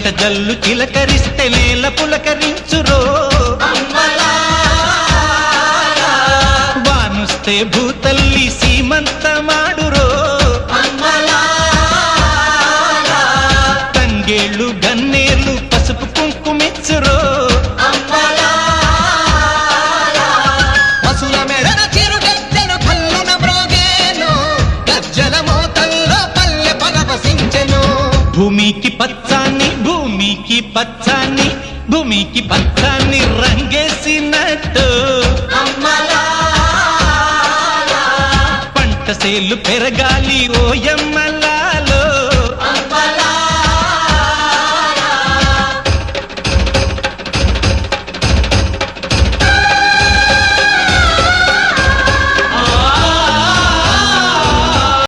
చెమట జల్లు చిలకరిస్తే నేల పులకరించురో వానుస్తే భూతల్లి సీమంతమాడురో తంగేళ్ళు గన్నేర్లు పసుపు కుంకుమిచ్చురో భూమికి పచ్చాన్ని భూమికి పచ్చాన్ని భూమికి పచ్చాన్ని రంగేసినట్టు పంట సేలు పెరగాలి ఓయమ్మలాలో